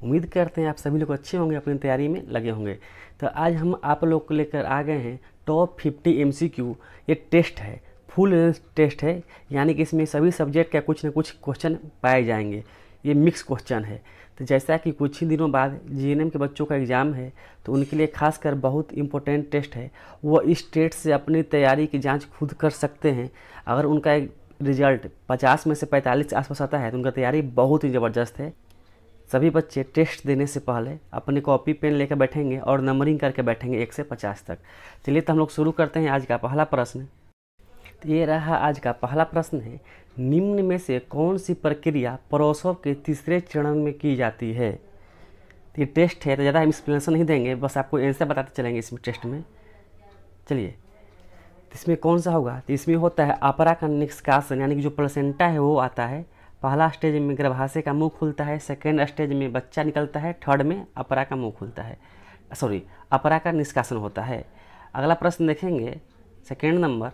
उम्मीद करते हैं आप सभी लोग अच्छे होंगे, अपनी तैयारी में लगे होंगे। तो आज हम आप लोग को लेकर आ गए हैं टॉप 50 MCQ। ये टेस्ट है, फुल रेंज टेस्ट है, यानी कि इसमें सभी सब्जेक्ट का कुछ न कुछ क्वेश्चन पाए जाएंगे। ये मिक्स क्वेश्चन है। तो जैसा कि कुछ ही दिनों बाद GNM के बच्चों का एग्ज़ाम है, तो उनके लिए खासकर बहुत इम्पोर्टेंट टेस्ट है। वो इस टेस्ट से अपनी तैयारी की जांच खुद कर सकते हैं। अगर उनका रिजल्ट 50 में से 45 आसपास आता है तो उनका तैयारी बहुत ही ज़बरदस्त है। सभी बच्चे टेस्ट देने से पहले अपनी कॉपी पेन लेकर बैठेंगे और नंबरिंग करके बैठेंगे 1 से 50 तक। चलिए तो हम लोग शुरू करते हैं आज का पहला प्रश्न। तो ये रहा आज का पहला प्रश्न है, निम्न में से कौन सी प्रक्रिया प्रसव के तीसरे चरण में की जाती है। तो ये टेस्ट है, तो ज़्यादा हम एक्सप्लेनेशन नहीं देंगे, बस आपको आंसर बताते चलेंगे इसमें टेस्ट में। चलिए, तो इसमें कौन सा होगा, तो इसमें होता है अपरा का निष्कासन, यानी कि जो प्लेसेंटा है वो आता है। पहला स्टेज में गर्भाशय का मुंह खुलता है, सेकेंड स्टेज में बच्चा निकलता है, थर्ड में अपरा का मुंह खुलता है, अपरा का निष्कासन होता है। अगला प्रश्न देखेंगे, सेकेंड नंबर,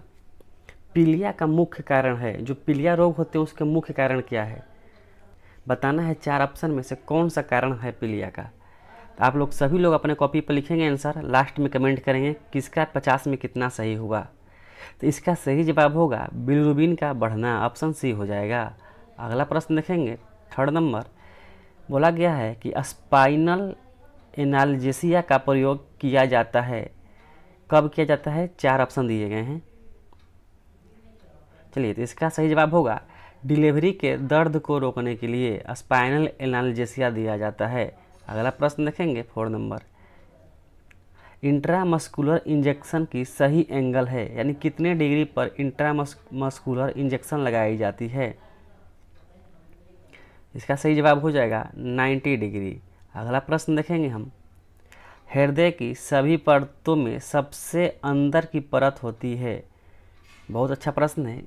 पीलिया का मुख्य कारण है, जो पीलिया रोग होते हैं उसके मुख्य कारण क्या है। बताना है 4 ऑप्शन में से कौन सा कारण है पीलिया का। तो आप लोग सभी लोग अपने कॉपी पर लिखेंगे आंसर, लास्ट में कमेंट करेंगे किसका 50 में कितना सही हुआ। तो इसका सही जवाब होगा बिलिरुबिन का बढ़ना, ऑप्शन सी हो जाएगा। अगला प्रश्न देखेंगे, थर्ड नंबर, बोला गया है कि स्पाइनल एनाल्जेसिया का प्रयोग किया जाता है, कब किया जाता है, 4 ऑप्शन दिए गए हैं। चलिए, तो इसका सही जवाब होगा डिलीवरी के दर्द को रोकने के लिए स्पाइनल एनाल्जेसिया दिया जाता है। अगला प्रश्न देखेंगे, 4 नंबर, इंट्रामस्कुलर इंजेक्शन की सही एंगल है, यानी कितने डिग्री पर इंट्रामस्कुलर इंजेक्शन लगाई जाती है। इसका सही जवाब हो जाएगा 90 डिग्री। अगला प्रश्न देखेंगे हम, हृदय की सभी परतों में सबसे अंदर की परत होती है। बहुत अच्छा प्रश्न है।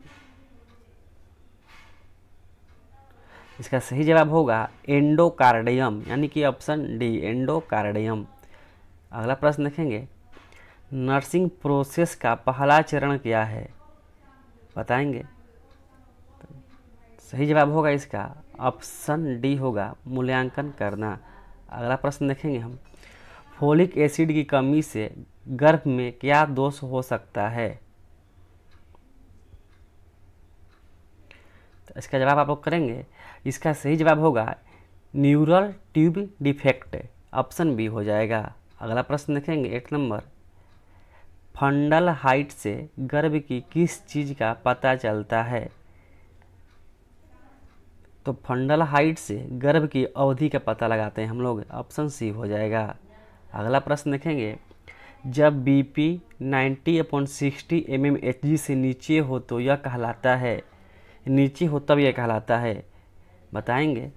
इसका सही जवाब होगा एंडोकार्डियम, यानी कि ऑप्शन डी, एंडोकार्डियम। अगला प्रश्न देखेंगे, नर्सिंग प्रोसेस का पहला चरण क्या है, बताएंगे। सही जवाब होगा इसका ऑप्शन डी होगा, मूल्यांकन करना। अगला प्रश्न देखेंगे हम, फोलिक एसिड की कमी से गर्भ में क्या दोष हो सकता है। तो इसका जवाब आप लोग करेंगे, इसका सही जवाब होगा neural tube defect, option B हो जाएगा। अगला प्रश्न देखेंगे, 8 नंबर, फंडल हाइट से गर्भ की किस चीज़ का पता चलता है। तो फंडल हाइट से गर्भ की अवधि का पता लगाते हैं हम लोग, ऑप्शन सी हो जाएगा। अगला प्रश्न देखेंगे, जब BP 90/60 mmHg से नीचे हो तो यह कहलाता है, नीचे हो तब यह कहलाता है, बताएंगे।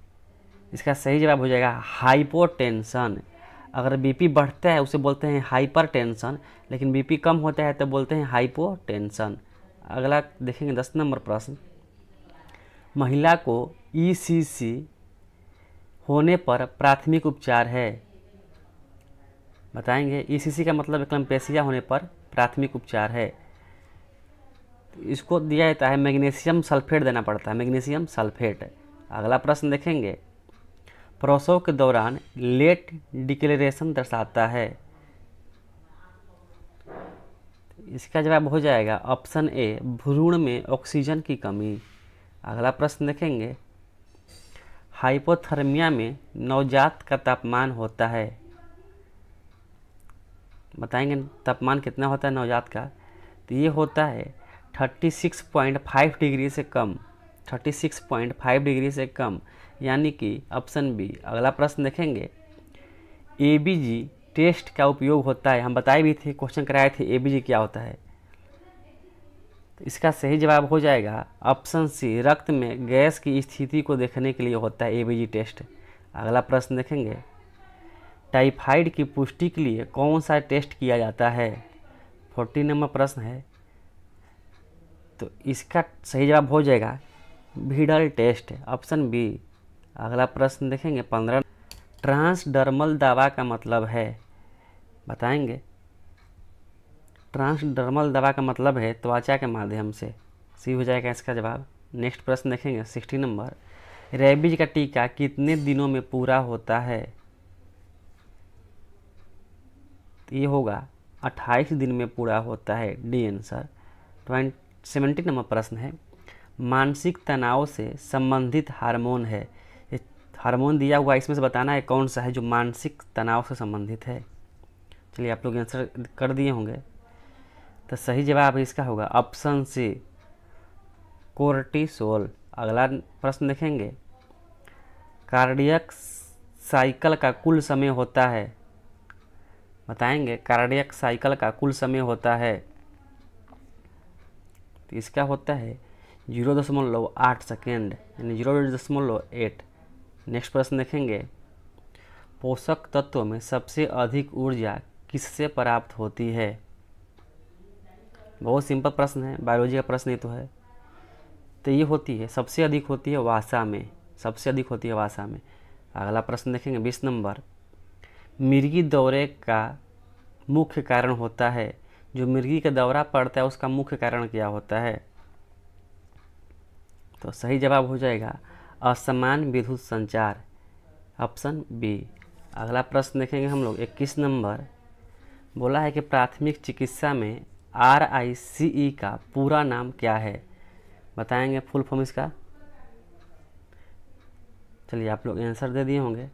इसका सही जवाब हो जाएगा हाइपोटेंशन। अगर BP बढ़ता है उसे बोलते हैं हाइपरटेंशन, लेकिन BP कम होता है तो बोलते हैं हाइपोटेंशन। अगला देखेंगे 10 नंबर प्रश्न, महिला को ECC होने पर प्राथमिक उपचार है, बताएंगे। ECC का मतलब एक्लम्पेसिया होने पर प्राथमिक उपचार है। इसको दिया जाता है मैग्नीशियम सल्फेट देना पड़ता है, मैग्नीशियम सल्फेट। अगला प्रश्न देखेंगे, प्रसव के दौरान लेट डिक्लेरेशन दर्शाता है। इसका जवाब हो जाएगा ऑप्शन ए, भ्रूण में ऑक्सीजन की कमी। अगला प्रश्न देखेंगे, हाइपोथर्मिया में नवजात का तापमान होता है, बताएंगे तापमान कितना होता है नवजात का। तो ये होता है 36.5 डिग्री से कम, 36.5 डिग्री से कम, यानी कि ऑप्शन बी। अगला प्रश्न देखेंगे, ABG टेस्ट का उपयोग होता है, हम बताए भी थे, क्वेश्चन कराए थे ABG क्या होता है। तो इसका सही जवाब हो जाएगा ऑप्शन सी, रक्त में गैस की स्थिति को देखने के लिए होता है ABG टेस्ट। अगला प्रश्न देखेंगे, टाइफाइड की पुष्टि के लिए कौन सा टेस्ट किया जाता है, 40 नंबर प्रश्न है। तो इसका सही जवाब हो जाएगा विडल टेस्ट, ऑप्शन बी। अगला प्रश्न देखेंगे 15, ट्रांसडर्मल दवा का मतलब है, बताएंगे। ट्रांसडर्मल दवा का मतलब है त्वचा के माध्यम से, सी हो जाएगा इसका जवाब। नेक्स्ट प्रश्न देखेंगे 60 नंबर, रेबीज का टीका कितने दिनों में पूरा होता है? तो ये होगा 28 दिन में पूरा होता है, डी आंसर। 70 नंबर प्रश्न है, मानसिक तनाव से संबंधित हार्मोन है। ये हार्मोन दिया हुआ, इसमें से बताना है कौन सा है जो मानसिक तनाव से संबंधित है। चलिए आप लोग आंसर कर दिए होंगे। तो सही जवाब इसका होगा ऑप्शन सी, कोर्टिसोल। अगला प्रश्न देखेंगे, कार्डियक साइकिल का कुल समय होता है। बताएंगे कार्डियक साइकिल का कुल समय होता है। तो इसका होता है 0.8 सेकेंड, यानी 0.8। नेक्स्ट प्रश्न देखेंगे, पोषक तत्वों में सबसे अधिक ऊर्जा किससे प्राप्त होती है? बहुत सिंपल प्रश्न है, बायोलॉजी का प्रश्न ही तो है। तो ये होती है, सबसे अधिक होती है वसा में, सबसे अधिक होती है वसा में। अगला प्रश्न देखेंगे 20 नंबर, मिर्गी दौरे का मुख्य कारण होता है। जो मिर्गी का दौरा पड़ता है उसका मुख्य कारण क्या होता है? तो सही जवाब हो जाएगा असमान विद्युत संचार, ऑप्शन बी। अगला प्रश्न देखेंगे हम लोग 21 नंबर, बोला है कि प्राथमिक चिकित्सा में RICE का पूरा नाम क्या है? बताएंगे फुल फॉर्म इसका। चलिए आप लोग आंसर दे दिए होंगे।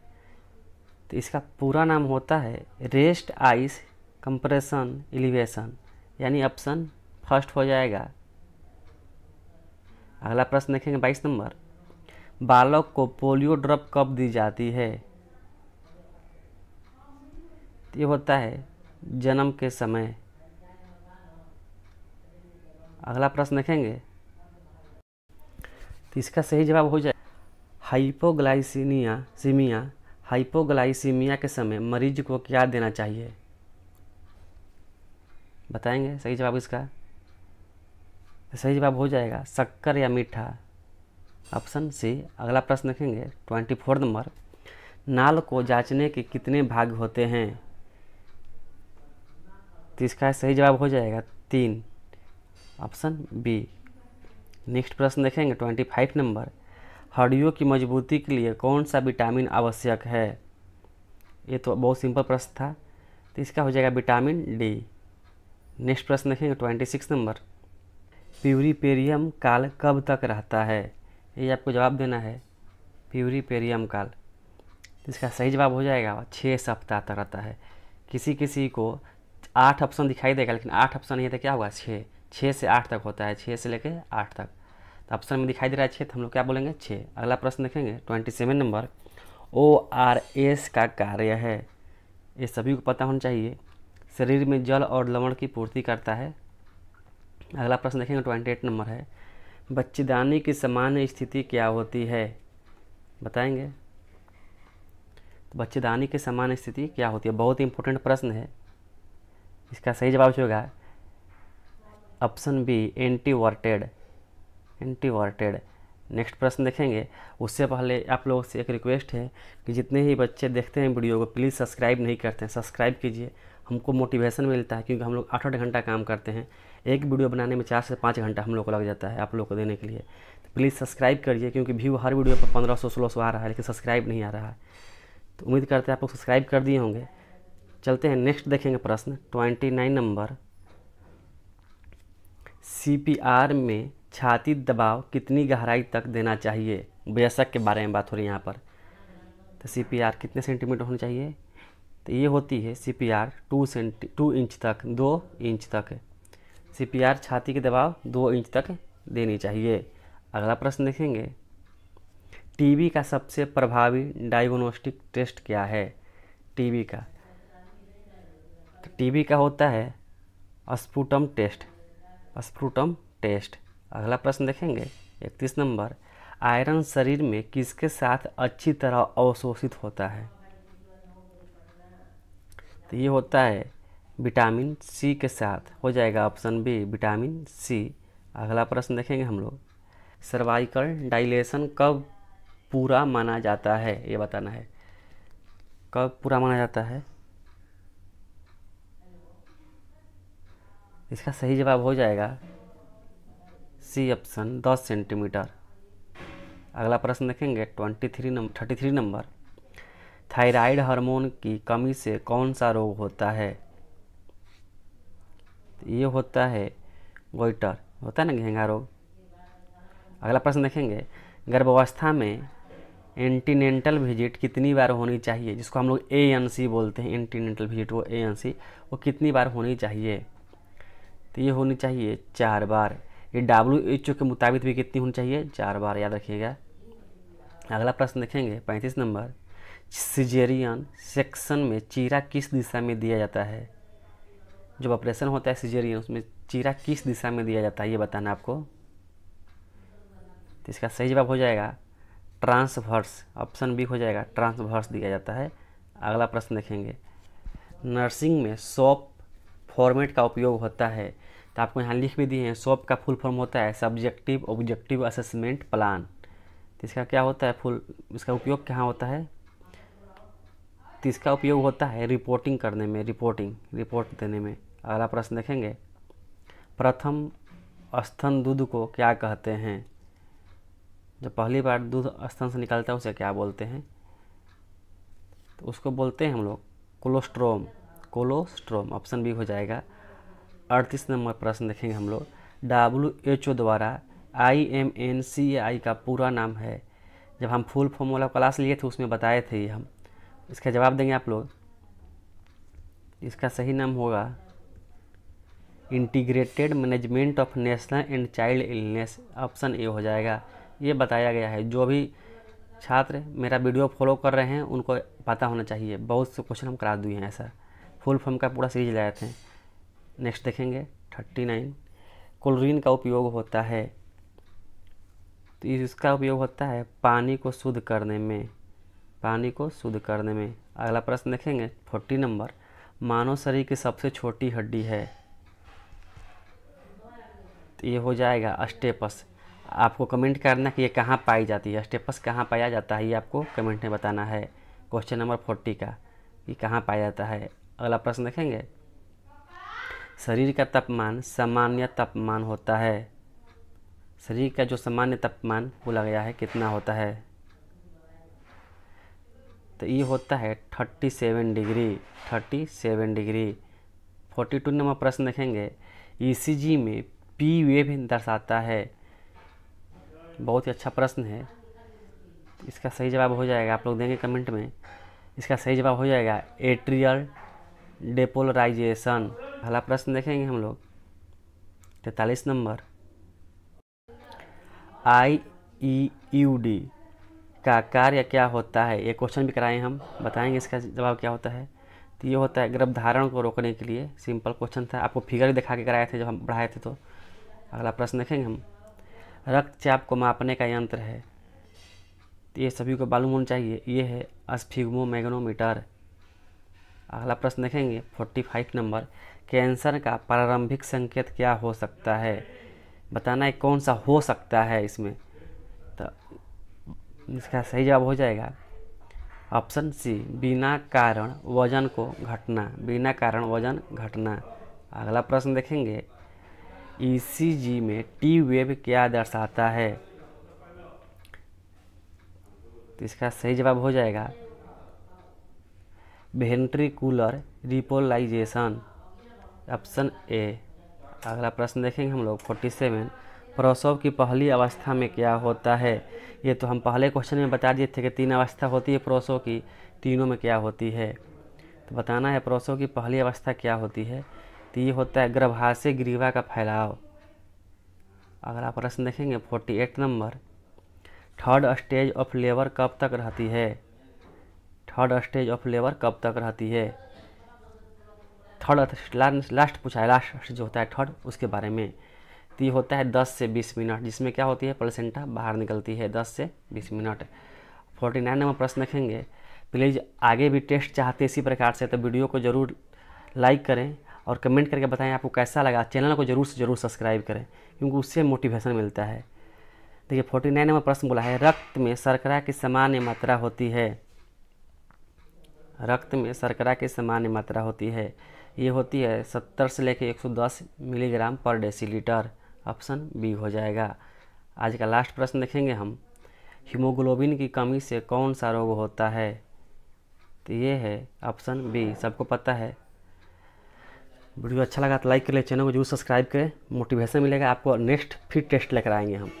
तो इसका पूरा नाम होता है रेस्ट आइस कंप्रेशन एलिवेशन, यानी ऑप्शन फर्स्ट हो जाएगा। अगला प्रश्न देखेंगे 22 नंबर, बालक को पोलियो ड्रॉप कब दी जाती है? ये होता है जन्म के समय। अगला प्रश्न देखेंगे, तो इसका सही जवाब हो जाए हाइपोग्लाइसीमिया के समय मरीज को क्या देना चाहिए? बताएंगे सही जवाब इसका। तो सही जवाब हो जाएगा शक्कर या मीठा, ऑप्शन सी। अगला प्रश्न देखेंगे 24 नंबर, नाल को जांचने के कितने भाग होते हैं? तो इसका सही जवाब हो जाएगा 3, ऑप्शन बी। नेक्स्ट प्रश्न देखेंगे 25 नंबर, हड्डियों की मजबूती के लिए कौन सा विटामिन आवश्यक है? ये तो बहुत सिंपल प्रश्न था, तो इसका हो जाएगा विटामिन डी। नेक्स्ट प्रश्न देखेंगे 26 नंबर, प्यूरिपेरियम काल कब तक रहता है? ये आपको जवाब देना है, प्यूरिपेरियम काल। इसका सही जवाब हो जाएगा 6 सप्ताह तक रहता है। किसी किसी को 8 ऑप्शन दिखाई देगा, लेकिन 8 ऑप्शन नहीं है तो क्या होगा 6 से 8 तक होता है, 6 से लेके 8 तक। तो ऑप्शन में दिखाई दे रहा है 6, तो हम लोग क्या बोलेंगे 6। अगला प्रश्न देखेंगे 27 नंबर, ORS का कार्य है। ये सभी को पता होना चाहिए, शरीर में जल और लवण की पूर्ति करता है। अगला प्रश्न देखेंगे 28 नंबर है, बच्चेदानी की सामान्य स्थिति क्या होती है? बताएंगे। तो बच्चेदानी की सामान्य स्थिति क्या होती है? बहुत इंपॉर्टेंट प्रश्न है। इसका सही जवाब होगा ऑप्शन बी, एंटीवर्टेड। नेक्स्ट प्रश्न देखेंगे, उससे पहले आप लोगों से एक रिक्वेस्ट है कि जितने ही बच्चे देखते हैं वीडियो को प्लीज़ सब्सक्राइब नहीं करते हैं, सब्सक्राइब कीजिए। हमको मोटिवेशन मिलता है, क्योंकि हम लोग 8-8 घंटा काम करते हैं। एक वीडियो बनाने में 4 से 5 घंटा हम लोग को लग जाता है आप लोग को देने के लिए। तो प्लीज़ सब्सक्राइब करिए, क्योंकि व्यू हर वीडियो पर 1500-1600 आ रहा है, लेकिन सब्सक्राइब नहीं आ रहा है। तो उम्मीद करते हैं आप लोग सब्सक्राइब कर दिए होंगे। चलते हैं नेक्स्ट देखेंगे प्रश्न 29 नंबर, CPR में छाती दबाव कितनी गहराई तक देना चाहिए? वयस्क के बारे में बात हो रही है यहाँ पर। तो CPR कितने सेंटीमीटर होनी चाहिए? तो ये होती है CPR 2 इंच तक, 2 इंच तक। CPR छाती के दबाव 2 इंच तक देनी चाहिए। अगला प्रश्न देखेंगे, टीबी का सबसे प्रभावी डायग्नोस्टिक टेस्ट क्या है? टीबी का, तो टीबी का होता है स्पुटम टेस्ट। अगला प्रश्न देखेंगे 31 नंबर, आयरन शरीर में किसके साथ अच्छी तरह अवशोषित होता है? तो ये होता है विटामिन सी के साथ, हो जाएगा ऑप्शन बी, विटामिन सी। अगला प्रश्न देखेंगे हम लोग, सर्वाइकल डायलेशन कब पूरा माना जाता है? ये बताना है कब पूरा माना जाता है। इसका सही जवाब हो जाएगा सी ऑप्शन, 10 सेंटीमीटर। अगला प्रश्न देखेंगे 33 नंबर, थायराइड हार्मोन की कमी से कौन सा रोग होता है? ये होता है गोइटर, होता है ना घेंघा रोग। अगला प्रश्न देखेंगे, गर्भावस्था में एंटीनेंटल विजिट कितनी बार होनी चाहिए, जिसको हम लोग ANC बोलते हैं, एंटीनेंटल विजिट, वो ANC वो कितनी बार होनी चाहिए? तो ये होनी चाहिए 4 बार। ये WHO के मुताबिक भी कितनी होनी चाहिए? 4 बार, याद रखिएगा। अगला प्रश्न देखेंगे 35 नंबर, सिजेरियन सेक्शन में चीरा किस दिशा में दिया जाता है? जब ऑपरेशन होता है सिजेरियन, उसमें चीरा किस दिशा में दिया जाता है, ये बताना आपको। तो इसका सही जवाब हो जाएगा ट्रांसवर्स, ऑप्शन बी हो जाएगा, ट्रांसवर्स दिया जाता है। अगला प्रश्न देखेंगे, नर्सिंग में SOP फॉर्मेट का उपयोग होता है, तो आपको यहाँ लिख भी दिए हैं। SOP का फुल फॉर्म होता है सब्जेक्टिव ऑब्जेक्टिव असेसमेंट प्लान। तो इसका क्या होता है इसका उपयोग कहाँ होता है? तो इसका उपयोग होता है रिपोर्टिंग करने में, रिपोर्ट देने में। अगला प्रश्न देखेंगे, प्रथम स्तन दूध को क्या कहते हैं? जब पहली बार दूध स्तन से निकलता है उसे क्या बोलते हैं? तो उसको बोलते हैं हम लोग कोलोस्ट्रोम, ऑप्शन बी हो जाएगा। 38 नंबर प्रश्न देखेंगे हम लोग, WHO द्वारा IMNCI का पूरा नाम है। जब हम फुल फॉर्म वाला क्लास लिए थे उसमें बताए थे ये हम, इसका जवाब देंगे आप लोग। इसका सही नाम होगा integrated management of national and child illness, option A हो जाएगा। ये बताया गया है, जो भी छात्र मेरा वीडियो फॉलो कर रहे हैं उनको पता होना चाहिए, बहुत से क्वेश्चन हम करा दिए हैं ऐसा, फुल फॉर्म का पूरा सीरीज लाए थे। नेक्स्ट देखेंगे 39, क्लोरीन का उपयोग होता है, तो इसका उपयोग होता है पानी को शुद्ध करने में, अगला प्रश्न देखेंगे 40 नंबर, मानव शरीर की सबसे छोटी हड्डी है, तो ये हो जाएगा स्टेपस। आपको कमेंट करना कि ये कहाँ पाई जाती है, स्टेपस कहाँ पाया जाता है, ये आपको कमेंट में बताना है। क्वेश्चन नंबर 40 का, ये कहाँ पाया जाता है। अगला प्रश्न देखेंगे, शरीर का तापमान सामान्य तापमान होता है, शरीर का जो सामान्य तापमान बोला गया है कितना होता है? तो ये होता है 37 डिग्री। 42 नंबर प्रश्न देखेंगे, ECG में P वेव दर्शाता है, बहुत ही अच्छा प्रश्न है। इसका सही जवाब हो जाएगा, आप लोग देंगे कमेंट में, इसका सही जवाब हो जाएगा एट्रियल डेपोलराइजेशन। पहला प्रश्न देखेंगे हम लोग 43 नंबर, IEUD का कार्य क्या होता है? ये क्वेश्चन भी कराए हम, बताएंगे इसका जवाब क्या होता है। तो ये होता है गर्भधारण को रोकने के लिए, सिंपल क्वेश्चन था, आपको फिगर दिखा के कराए थे जब हम पढ़ाए थे। तो अगला प्रश्न देखेंगे हम, रक्तचाप को मापने का यंत्र है, तो ये सभी को मालूम होना चाहिए, ये है स्फिग्मोमैग्नोमीटर। अगला प्रश्न देखेंगे 45 नंबर, कैंसर का प्रारंभिक संकेत क्या हो सकता है? बताना है कौन सा हो सकता है इसमें। तो इसका सही जवाब हो जाएगा ऑप्शन सी, बिना कारण वजन घटना। अगला प्रश्न देखेंगे, ECG में T वेव क्या दर्शाता है? तो इसका सही जवाब हो जाएगा वेंट्रिकुलर रिपोलाइजेशन, ऑप्शन ए। अगला प्रश्न देखेंगे हम लोग 47, प्रसव की पहली अवस्था में क्या होता है? ये तो हम पहले क्वेश्चन में बता दिए थे कि 3 अवस्था होती है प्रसव की, तीनों में क्या होती है। तो बताना है प्रसव की पहली अवस्था क्या होती है। तो ये होता है गर्भाशय ग्रीवा का फैलाव। अगला प्रश्न देखेंगे 48 number, third stage of labour कब तक रहती है? थर्ड लास्ट पूछा है, लास्ट जो होता है थर्ड, उसके बारे में। तो ये होता है 10 से 20 मिनट, जिसमें क्या होती है प्लेसेंटा बाहर निकलती है 10 से 20 मिनट। 49 नंबर प्रश्न देखेंगे, प्लीज़ आगे भी टेस्ट चाहते इसी प्रकार से तो वीडियो को ज़रूर लाइक करें और कमेंट करके बताएं आपको कैसा लगा। चैनल को ज़रूर से ज़रूर सब्सक्राइब करें क्योंकि उससे मोटिवेशन मिलता है। देखिए 49 नंबर प्रश्न बोला है, रक्त में शर्करा की सामान्य मात्रा होती है, ये होती है 70 से लेकर 110 मिलीग्राम पर डेसीलीटर, ऑप्शन बी हो जाएगा। आज का लास्ट प्रश्न देखेंगे हम, हीमोग्लोबिन की कमी से कौन सा रोग होता है? तो ये है ऑप्शन बी, सबको पता है। वीडियो अच्छा लगा तो लाइक कर ले, चैनल को जरूर सब्सक्राइब करें, मोटिवेशन मिलेगा आपको। नेक्स्ट फिर टेस्ट लेकर आएंगे हम।